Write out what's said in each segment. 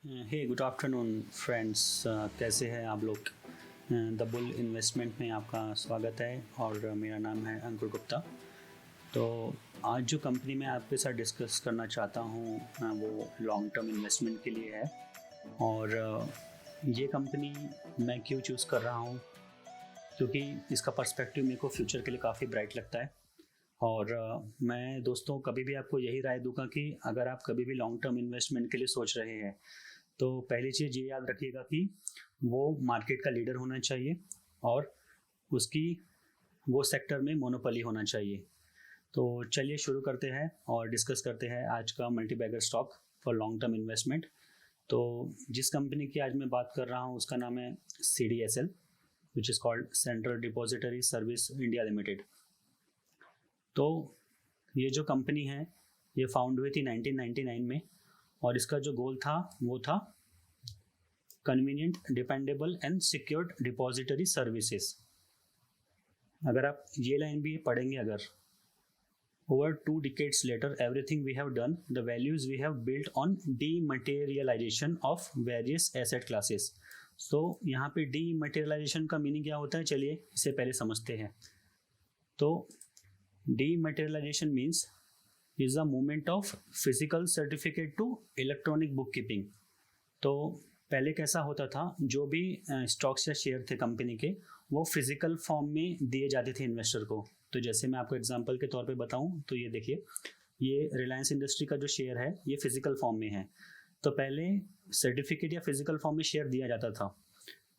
हे good afternoon friends, कैसे हैं आप लोग। द बुल इन्वेस्टमेंट में आपका स्वागत है और मेरा नाम है अंकुर गुप्ता। तो आज जो कंपनी मैं आपके साथ डिस्कस करना चाहता हूँ वो लॉन्ग टर्म इन्वेस्टमेंट के लिए है। और ये कंपनी मैं क्यों चूज़ कर रहा हूँ, क्योंकि इसका पर्सपेक्टिव मेरे को फ्यूचर के लिए काफ़ी ब्राइट लगता है। और मैं दोस्तों कभी भी आपको यही राय दूंगा कि अगर आप कभी भी लॉन्ग टर्म इन्वेस्टमेंट के लिए सोच रहे हैं तो पहली चीज़ ये याद रखिएगा कि वो मार्केट का लीडर होना चाहिए और उसकी वो सेक्टर में मोनोपोली होना चाहिए। तो चलिए शुरू करते हैं और डिस्कस करते हैं आज का multi bagger stock for long term investment. तो जिस कंपनी की आज मैं बात कर रहा हूँ उसका नाम है CDSL, which is called central depository service India limited. तो ये जो कंपनी है ये फाउंड हुई थी 1999 में और इसका जो गोल था वो था convenient, dependable and secured depository services. अगर आप ये लाइन भी पढ़ेंगे, अगर over 2 decades later everything we have done, the values we have built on dematerialization of various asset classes। तो यहाँ पे डीमटेरियलाइजेशन का मीनिंग क्या होता है, चलिए इसे पहले समझते हैं। तो dematerialization means is the movement of physical certificate to electronic book keeping. तो पहले कैसा होता था, जो भी स्टॉक्स या शेयर थे कंपनी के वो फिजिकल फॉर्म में दिए जाते थे इन्वेस्टर को। तो जैसे मैं आपको एग्जांपल के तौर पे बताऊं तो ये देखिए, ये रिलायंस इंडस्ट्री का जो शेयर है ये फिजिकल फॉर्म में है। तो पहले सर्टिफिकेट या फिजिकल फॉर्म में शेयर दिया जाता था,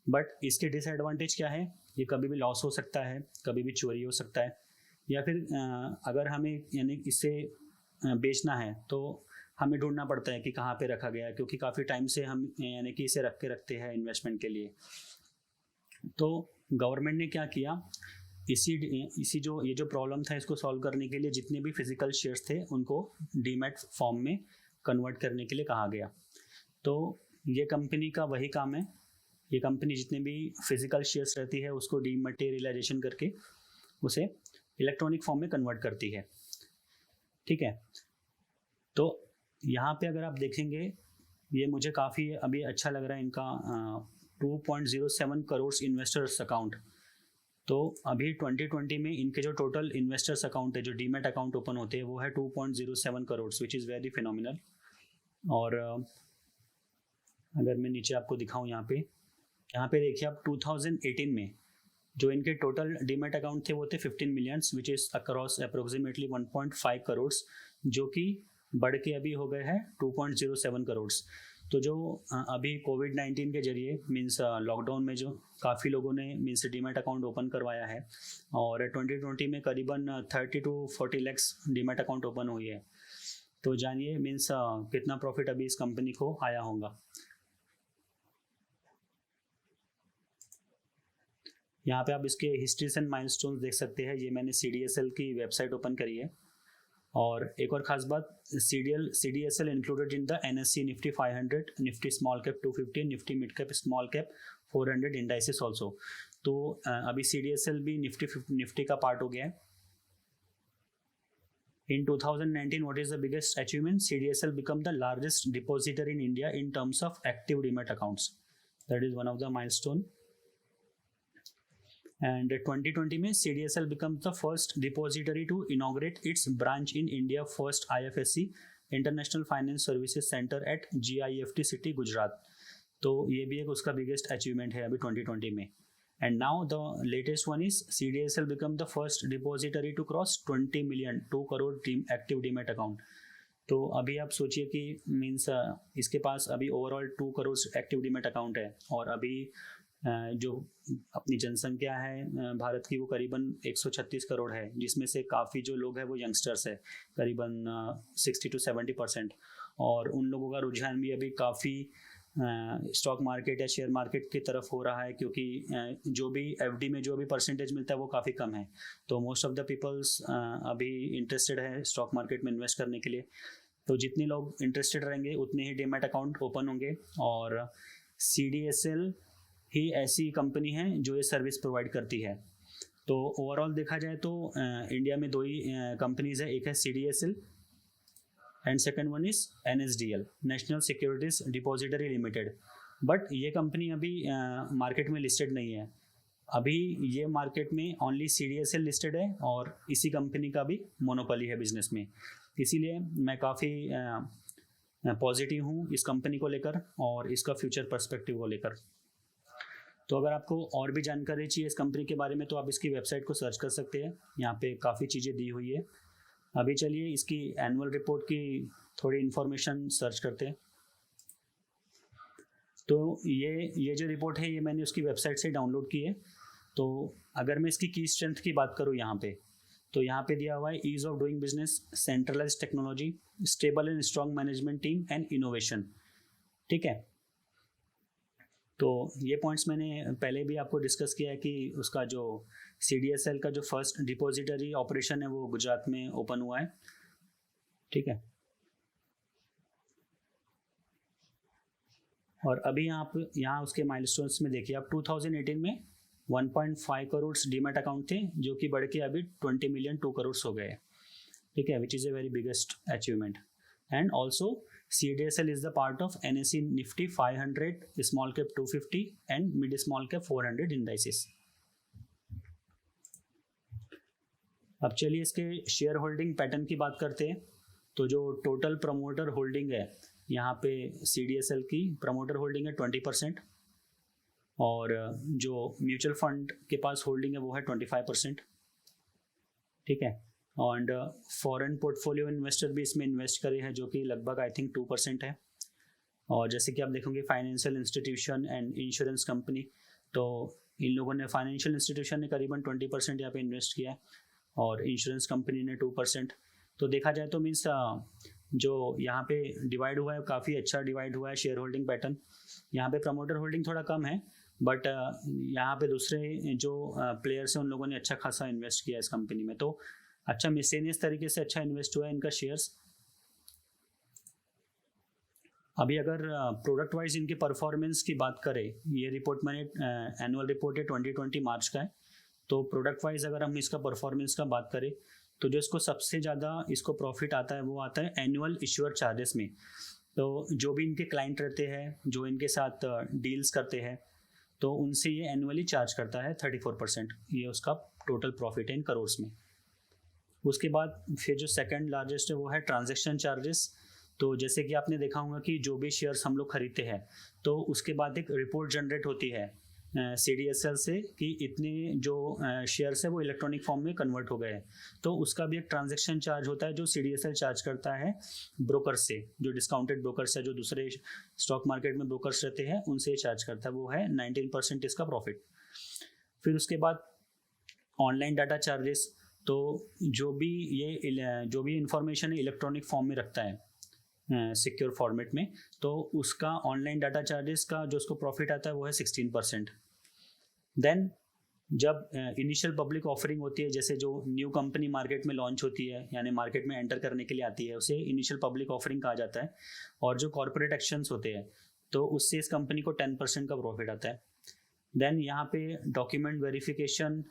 बट इसके डिसएडवांटेज क्या है, ये कभी भी लॉस हो सकता है, कभी भी चोरी हो सकता है, या फिर अगर हमें यानी इसे बेचना है तो हमें ढूंढना पड़ता है कि कहाँ पे रखा गया है, क्योंकि काफ़ी टाइम से हम यानी कि इसे रखते हैं इन्वेस्टमेंट के लिए। तो गवर्नमेंट ने क्या किया, इसी जो ये जो प्रॉब्लम था इसको सॉल्व करने के लिए जितने भी फिजिकल शेयर्स थे उनको डीमैट फॉर्म में कन्वर्ट करने के लिए कहा गया। तो ये कंपनी का वही काम है, ये कंपनी जितने भी फिजिकल शेयर्स रहती है उसको डीमटेरियलाइजेशन करके उसे इलेक्ट्रॉनिक फॉर्म में कन्वर्ट करती है। ठीक है, तो यहाँ पे अगर आप देखेंगे ये मुझे काफ़ी अभी अच्छा लग रहा है, इनका 2.07 करोड़ इन्वेस्टर्स अकाउंट। तो अभी 2020 में इनके जो टोटल इन्वेस्टर्स अकाउंट है, जो डीमैट अकाउंट ओपन होते हैं वो है 2.07 crore, which is very phenomenal. और अगर मैं नीचे आपको दिखाऊं यहाँ पे देखिए आप 2018 में जो इनके टोटल डीमैट अकाउंट थे वो थे 15 millions, which is across approximately 1.5 crore, जो कि बढ़ के अभी हो गए हैं 2.07 करोड़। तो जो अभी कोविड-19 के जरिए मीन्स लॉकडाउन में जो काफ़ी लोगों ने मीन्स डीमैट अकाउंट ओपन करवाया है और 2020 में करीबन 30 to 40 lakhs demat account open हुई है। तो जानिए मीन्स कितना प्रॉफिट अभी इस कंपनी को आया होगा। यहाँ पे आप इसके हिस्ट्रीज एंड माइलस्टोन्स देख सकते हैं। ये मैंने CDSL की वेबसाइट ओपन करी है। और एक और ख़ास बात, CDSL included in the NSE Nifty 500, Nifty small cap 250, Nifty mid cap small cap 400 indices also. तो अभी CDSL भी निफ्टी का पार्ट हो गया है। In 2019, what is the biggest achievement? CDSL become the largest depositor in India in terms of active demat accounts. That is one of the milestone. And 2020 में CDSL becomes the first depository to inaugurate its branch in India first IFSC International Finance Services Center at GIFT City, Gujarat. तो ये भी एक उसका biggest achievement है अभी 2020 में। And now the latest one is CDSL become the first depository to cross 20 million 2 crore active demat account। तो अभी आप सोचिए कि मीन्स इसके पास अभी overall 2 crore active demat account है और अभी जो अपनी जनसंख्या है भारत की वो करीबन 136 करोड़ है, जिसमें से काफ़ी जो लोग हैं वो यंगस्टर्स है, करीबन 60 to 70%। और उन लोगों का रुझान भी अभी काफ़ी स्टॉक मार्केट या शेयर मार्केट की तरफ हो रहा है, क्योंकि जो भी FD में जो भी परसेंटेज मिलता है वो काफ़ी कम है। तो मोस्ट ऑफ द पीपल्स अभी इंटरेस्टेड है स्टॉक मार्केट में इन्वेस्ट करने के लिए। तो जितने लोग इंटरेस्टेड रहेंगे उतने ही डीमैट अकाउंट ओपन होंगे। और CDSL ही ऐसी कंपनी है जो ये सर्विस प्रोवाइड करती है। तो ओवरऑल देखा जाए तो इंडिया में 2 ही कंपनीज है, एक है CDSL and second one is NSDL, national securities depository limited. But ये कंपनी अभी मार्केट में लिस्टेड नहीं है। अभी ये मार्केट में ओनली CDSL लिस्टेड है और इसी कंपनी का भी मोनोपोली है बिजनेस में। इसीलिए मैं काफ़ी पॉजिटिव हूँ इस कंपनी को लेकर और इसका फ्यूचर पर्सपेक्टिव को लेकर। तो अगर आपको और भी जानकारी चाहिए इस कंपनी के बारे में तो आप इसकी वेबसाइट को सर्च कर सकते हैं, यहाँ पे काफ़ी चीज़ें दी हुई है। अभी चलिए इसकी एनुअल रिपोर्ट की थोड़ी इन्फॉर्मेशन सर्च करते हैं। तो ये जो रिपोर्ट है ये मैंने उसकी वेबसाइट से डाउनलोड की है। तो अगर मैं इसकी की स्ट्रेंथ की बात करूँ यहाँ पे, तो यहाँ पे दिया हुआ है ease of doing business, centralized technology, stable and strong management team and innovation. ठीक है, तो ये पॉइंट्स मैंने पहले भी आपको डिस्कस किया है कि उसका जो CDSL का जो फर्स्ट डिपॉजिटरी ऑपरेशन है वो गुजरात में ओपन हुआ है। ठीक है, और अभी यहाँ उसके माइलस्टोन्स में देखिए आप 2018 में 1.5 करोड़ डीमैट अकाउंट थे जो कि बढ़ के अभी 20 मिलियन 2 करोड़ हो गए। ठीक है, which is a very biggest achievement. And also CDSL is the part of NSE Nifty 500, small cap 250 and mid small cap 400 indices। अब चलिए इसके शेयर होल्डिंग पैटर्न की बात करते हैं। तो जो टोटल प्रमोटर होल्डिंग है यहाँ पे CDSL की प्रमोटर होल्डिंग है 20% और जो म्यूचुअल फंड के पास होल्डिंग है वो है 25%। ठीक है, एंड फॉरेन पोर्टफोलियो इन्वेस्टर भी इसमें इन्वेस्ट करे हैं जो कि लगभग आई थिंक 2% है। और जैसे कि आप देखोगे financial institution and insurance company, तो इन लोगों ने फाइनेंशियल इंस्टीट्यूशन ने करीबन 20% यहाँ पे इन्वेस्ट किया है और इंश्योरेंस कंपनी ने 2%। तो देखा जाए तो मीन्स जो यहाँ पे डिवाइड हुआ है काफ़ी अच्छा डिवाइड हुआ है शेयर होल्डिंग पैटर्न। यहाँ पे प्रमोटर होल्डिंग थोड़ा कम है बट यहाँ पे दूसरे जो प्लेयर्स हैं उन लोगों ने अच्छा खासा इन्वेस्ट किया इस कंपनी में। तो अच्छा मिसलेनियस तरीके से अच्छा इन्वेस्ट हुआ है इनका शेयर्स। अभी अगर प्रोडक्ट वाइज इनके परफॉर्मेंस की बात करें, ये रिपोर्ट मैंने एनुअल रिपोर्ट है 2020 मार्च का है। तो प्रोडक्ट वाइज अगर हम इसका परफॉर्मेंस का बात करें तो जो इसको सबसे ज़्यादा इसको प्रॉफिट आता है वो आता है एनुअल इश्यूअर चार्जेस में। तो जो भी इनके क्लाइंट रहते हैं जो इनके साथ डील्स करते हैं तो उनसे ये एनुअली चार्ज करता है 34%। ये उसका टोटल प्रॉफिट है इन करोड़ में। उसके बाद फिर जो सेकंड लार्जेस्ट है वो है ट्रांजैक्शन चार्जेस। तो जैसे कि आपने देखा होगा कि जो भी शेयर्स हम लोग खरीदते हैं तो उसके बाद एक रिपोर्ट जनरेट होती है CDSL से कि इतने जो शेयर्स है वो इलेक्ट्रॉनिक फॉर्म में कन्वर्ट हो गए हैं। तो उसका भी एक ट्रांजैक्शन चार्ज होता है जो CDSL चार्ज करता है ब्रोकर्स से, जो डिस्काउंटेड ब्रोकर्स है, जो दूसरे स्टॉक मार्केट में ब्रोकर्स रहते हैं उनसे चार्ज करता है, वो है 19% इसका प्रॉफिट। फिर उसके बाद ऑनलाइन डाटा चार्जेस। तो जो भी इंफॉर्मेशन है इलेक्ट्रॉनिक फॉर्म में रखता है सिक्योर फॉर्मेट में, तो उसका ऑनलाइन डाटा चार्जेस का जो उसको प्रॉफिट आता है वो है 16%। देन जब इनिशियल पब्लिक ऑफरिंग होती है, जैसे जो न्यू कंपनी मार्केट में लॉन्च होती है यानी मार्केट में एंटर करने के लिए आती है, उसे इनिशियल पब्लिक ऑफरिंग कहा जाता है। और जो कॉर्पोरेट एक्शंस होते हैं तो उससे इस कंपनी को 10% का प्रॉफिट आता है। देन यहाँ पे डॉक्यूमेंट वेरिफिकेशन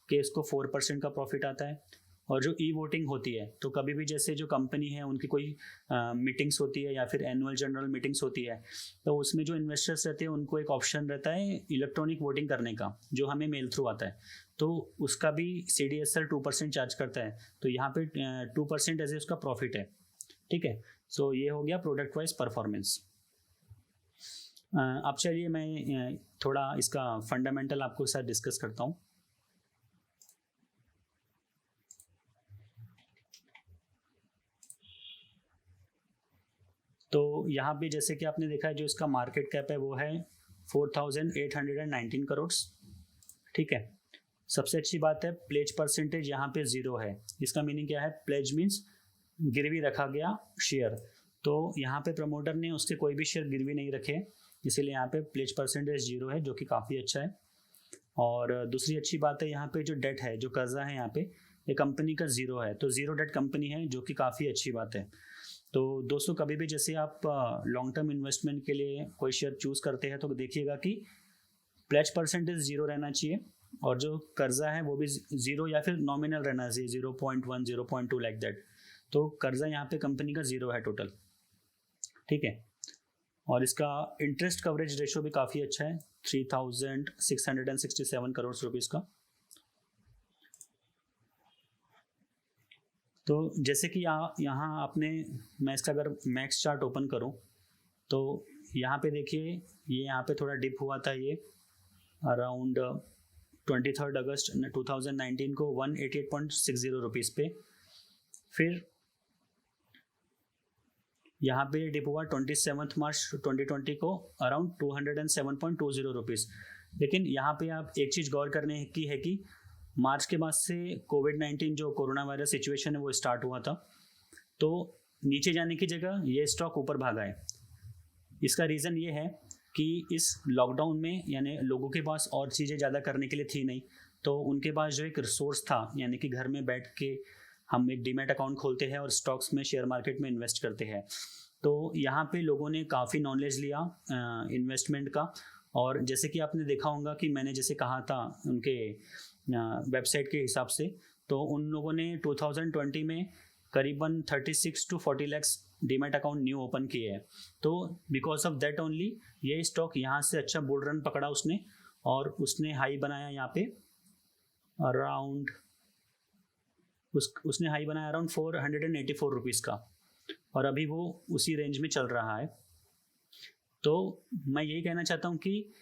के इसको 4% का प्रॉफिट आता है। और जो ई वोटिंग होती है तो कभी भी जैसे जो कंपनी है उनकी कोई मीटिंग्स होती है या फिर एनुअल जनरल मीटिंग्स होती है तो उसमें जो इन्वेस्टर्स रहते हैं उनको एक ऑप्शन रहता है इलेक्ट्रॉनिक वोटिंग करने का जो हमें मेल थ्रू आता है, तो उसका भी CDSL 2% चार्ज करता है। तो यहाँ पे 2% ऐसे उसका प्रॉफिट है। ठीक है, सो ये हो गया प्रोडक्ट वाइज परफॉर्मेंस। अब चलिए मैं थोड़ा इसका फंडामेंटल आपको साथ डिस्कस करता हूँ। तो यहाँ पे जैसे कि आपने देखा है जो इसका मार्केट कैप है वो है 4,819 करोड़। ठीक है, सबसे अच्छी बात है प्लेज परसेंटेज यहाँ पे 0 है। इसका मीनिंग क्या है? प्लेज मीन्स गिरवी रखा गया शेयर। तो यहाँ पे प्रमोटर ने उसके कोई भी शेयर गिरवी नहीं रखे, इसीलिए यहाँ पे प्लेज परसेंटेज 0 है जो कि काफ़ी अच्छा है। और दूसरी अच्छी बात है यहाँ पे जो डेट है, जो कर्जा है यहाँ पे, ये कंपनी का 0 है, तो 0 डेट कंपनी है जो कि काफ़ी अच्छी बात है। तो दोस्तों कभी भी जैसे आप लॉन्ग टर्म इन्वेस्टमेंट के लिए कोई शेयर चूज़ करते हैं तो देखिएगा कि प्लेज परसेंटेज 0 रहना चाहिए और जो कर्जा है वो भी 0 या फिर नॉमिनल रहना चाहिए 0.1 0.2 लाइक दैट। तो कर्जा यहाँ पे कंपनी का 0 है टोटल, ठीक है। और इसका इंटरेस्ट कवरेज रेशो भी काफ़ी अच्छा है, 3667 करोड़ रुपीज़ का। तो जैसे कि यहाँ आपने, मैं इसका अगर मैक्स चार्ट ओपन करूँ तो यहाँ पे देखिए, ये यहाँ पे थोड़ा डिप हुआ था, ये अराउंड 23 अगस्त 2019 को 188.60 रुपीज़ पे। फिर यहाँ पे डिप हुआ 27 मार्च 2020 को अराउंड 207.20 रुपीज़। लेकिन यहाँ पे आप एक चीज़ गौर करने की है कि मार्च के बाद से कोविड-19 जो कोरोना वायरस सिचुएशन है वो स्टार्ट हुआ था, तो नीचे जाने की जगह ये स्टॉक ऊपर भागा है। इसका रीज़न ये है कि इस लॉकडाउन में यानी लोगों के पास और चीज़ें ज़्यादा करने के लिए थी नहीं, तो उनके पास जो एक रिसोर्स था, यानी कि घर में बैठ के हम एक डीमैट अकाउंट खोलते हैं और स्टॉक्स में, शेयर मार्केट में इन्वेस्ट करते हैं। तो यहाँ पे लोगों ने काफ़ी नॉलेज लिया इन्वेस्टमेंट का। और जैसे कि आपने देखा होगा कि मैंने जैसे कहा था उनके वेबसाइट के हिसाब से, तो उन लोगों ने 2020 में करीबन 36 to 40 lakh demat account new open किए हैं। तो बिकॉज ऑफ दैट ओनली ये स्टॉक यहाँ से अच्छा बुल रन पकड़ा उसने, और उसने हाई बनाया यहाँ पे अराउंड, उसने हाई बनाया अराउंड 484 रुपीज़ का, और अभी वो उसी रेंज में चल रहा है। तो मैं यही कहना चाहता हूँ कि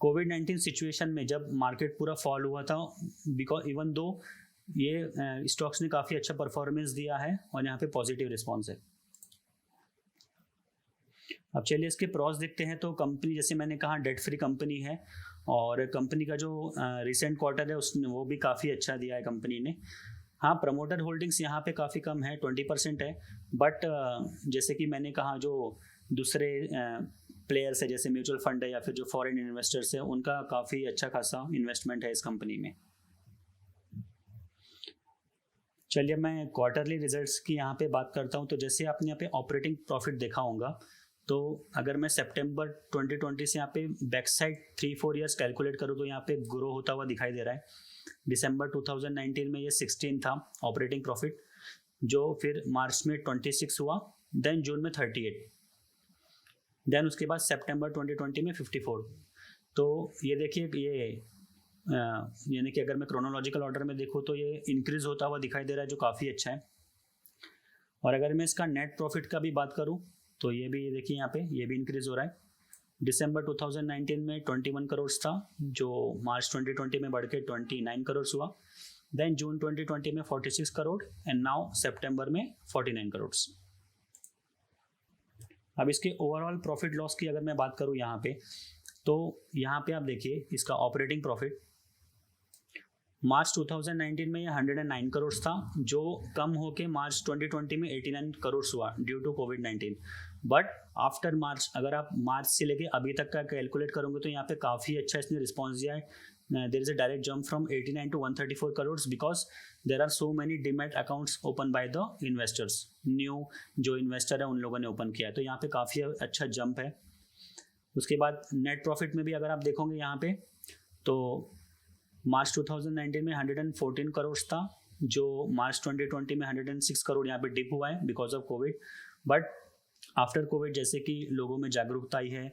कोविड-19 सिचुएशन में जब मार्केट पूरा फॉल हुआ था, बिकॉज इवन दो ये स्टॉक्स ने काफ़ी अच्छा परफॉर्मेंस दिया है और यहाँ पे पॉजिटिव रिस्पॉन्स है। अब चलिए इसके प्रॉस देखते हैं। तो कंपनी, जैसे मैंने कहा, डेट फ्री कंपनी है, और कंपनी का जो रिसेंट क्वार्टर है उसने वो भी काफ़ी अच्छा दिया है कंपनी ने। हाँ, प्रमोटर होल्डिंग्स यहाँ पे काफ़ी कम है, 20% है, बट जैसे कि मैंने कहा जो दूसरे प्लेयर्स है जैसे म्यूचुअल फंड है या फिर जो फॉरेन इन्वेस्टर्स है, उनका काफ़ी अच्छा खासा इन्वेस्टमेंट है इस कंपनी में। चलिए मैं क्वार्टरली रिजल्ट्स की यहाँ पे बात करता हूँ। तो जैसे आपने यहाँ पे ऑपरेटिंग प्रॉफिट देखा होगा, तो अगर मैं सितंबर 2020 से यहाँ पे बैक साइड 3-4 ईयर्स कैलकुलेट करूँ तो यहाँ पे ग्रो होता हुआ दिखाई दे रहा है। दिसंबर 2019 में ये 16 था ऑपरेटिंग प्रॉफिट, जो फिर मार्च में 26 हुआ, देन जून में 38, देन उसके बाद सितंबर 2020 में 54। तो ये देखिए, ये यानी कि अगर मैं क्रोनोलॉजिकल ऑर्डर में देखूँ तो ये इंक्रीज होता हुआ दिखाई दे रहा है, जो काफ़ी अच्छा है। और अगर मैं इसका नेट प्रॉफिट का भी बात करूँ तो ये भी देखिए यहाँ पे ये भी इंक्रीज हो रहा है। दिसंबर 2019 में 21 करोड़ था, जो मार्च 2020 में बढ़ के 29 करोड़ हुआ, देन जून 2020 में 46 करोड़, एंड नाउ सितंबर में 49 करोड़। अब इसके ओवरऑल प्रॉफिट लॉस की अगर मैं बात करूँ यहाँ पे, तो यहाँ पे आप देखिए इसका ऑपरेटिंग प्रॉफिट मार्च 2019 में ये 109 करोड़ था, जो कम होके मार्च 2020 में 89 करोड़ हुआ ड्यू टू कोविड-19। बट आफ्टर मार्च, अगर आप मार्च से लेके अभी तक का कैलकुलेट करोगे तो यहाँ पे काफ़ी अच्छा इसने रिस्पॉन्स दिया है। There is a direct jump from 89 to 134 crore because there are so many demat accounts open by the investors. New जो इन्वेस्टर है उन लोगों ने ओपन किया है, तो यहाँ पे काफ़ी अच्छा जंप है। उसके बाद नेट प्रॉफिट में भी अगर आप देखोगे यहाँ पे, तो मार्च 2019 में 114 करोड़ था, जो मार्च 2020 में 106 करोड़ यहाँ पे डिप हुआ है because of Covid. But after Covid जैसे कि लोगों में जागरूकता आई है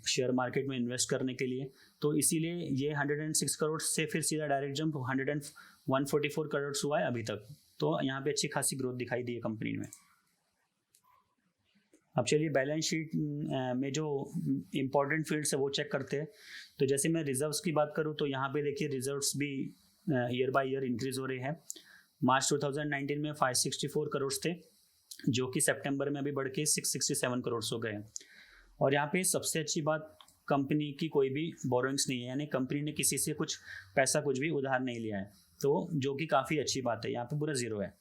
शेयर मार्केट में इन्वेस्ट करने के लिए, तो इसीलिए ये 106 करोड़ से फिर सीधा डायरेक्ट जंप 144 करोड़ हुआ है अभी तक। तो यहाँ पे अच्छी खासी ग्रोथ दिखाई दी है कंपनी में। अब चलिए बैलेंस शीट में जो इम्पोर्टेंट फील्ड्स है वो चेक करते हैं। तो जैसे मैं रिजर्व्स की बात करूँ तो यहाँ पे देखिए रिजर्व्स भी ईयर बाय ईयर इंक्रीज हो रहे हैं। मार्च 2019 में 564 करोड़ थे, जो कि सितंबर में अभी बढ़ के 667 करोड़ हो गए हैं। और यहाँ पे सबसे अच्छी बात, कंपनी की कोई भी बोरोइंग्स नहीं है, यानी कंपनी ने किसी से कुछ पैसा कुछ भी उधार नहीं लिया है, तो जो कि काफ़ी अच्छी बात है। यहाँ पे पूरा जीरो है।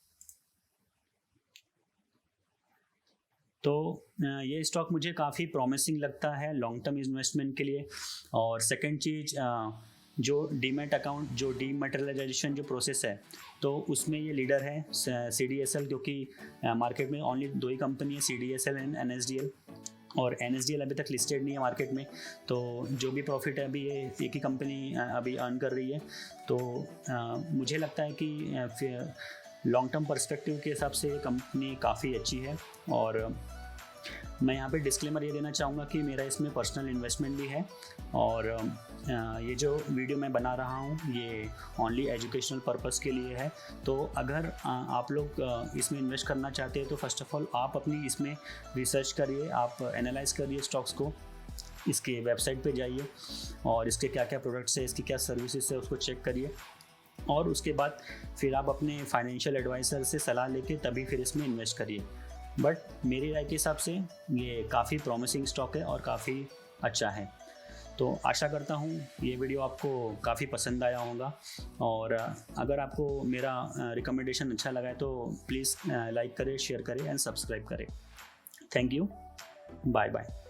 तो ये स्टॉक मुझे काफ़ी प्रॉमिसिंग लगता है लॉन्ग टर्म इन्वेस्टमेंट के लिए। और सेकंड चीज़, जो डीमैट अकाउंट, जो डीमैटेरियलाइजेशन जो प्रोसेस है, तो उसमें ये लीडर है CDSL, क्योंकि मार्केट में ओनली 2 ही कंपनी है, CDSL एंड NSDL। और NSDL अभी तक लिस्टेड नहीं है मार्केट में, तो जो भी प्रॉफिट है अभी ये एक ही कंपनी अभी अर्न कर रही है। तो मुझे लगता है कि लॉन्ग टर्म पर्सपेक्टिव के हिसाब से ये कंपनी काफ़ी अच्छी है। और मैं यहाँ पे डिस्क्लेमर ये देना चाहूँगा कि मेरा इसमें पर्सनल इन्वेस्टमेंट भी है, और ये जो वीडियो मैं बना रहा हूँ ये ओनली एजुकेशनल पर्पस के लिए है। तो अगर आप लोग इसमें इन्वेस्ट करना चाहते हैं तो फर्स्ट ऑफ ऑल आप अपनी इसमें रिसर्च करिए, आप एनालाइज करिए स्टॉक्स को, इसके वेबसाइट पे जाइए और इसके क्या क्या प्रोडक्ट्स है, इसकी क्या सर्विसेज है उसको चेक करिए, और उसके बाद फिर आप अपने फाइनेंशियल एडवाइज़र से सलाह लेके तभी फिर इसमें इन्वेस्ट करिए। बट मेरी राय के हिसाब से ये काफ़ी प्रॉमिसिंग स्टॉक है और काफ़ी अच्छा है। तो आशा करता हूँ ये वीडियो आपको काफ़ी पसंद आया होगा, और अगर आपको मेरा रिकमेंडेशन अच्छा लगा है तो प्लीज़ लाइक करें, शेयर करें एंड सब्सक्राइब करें। Thank you, bye bye.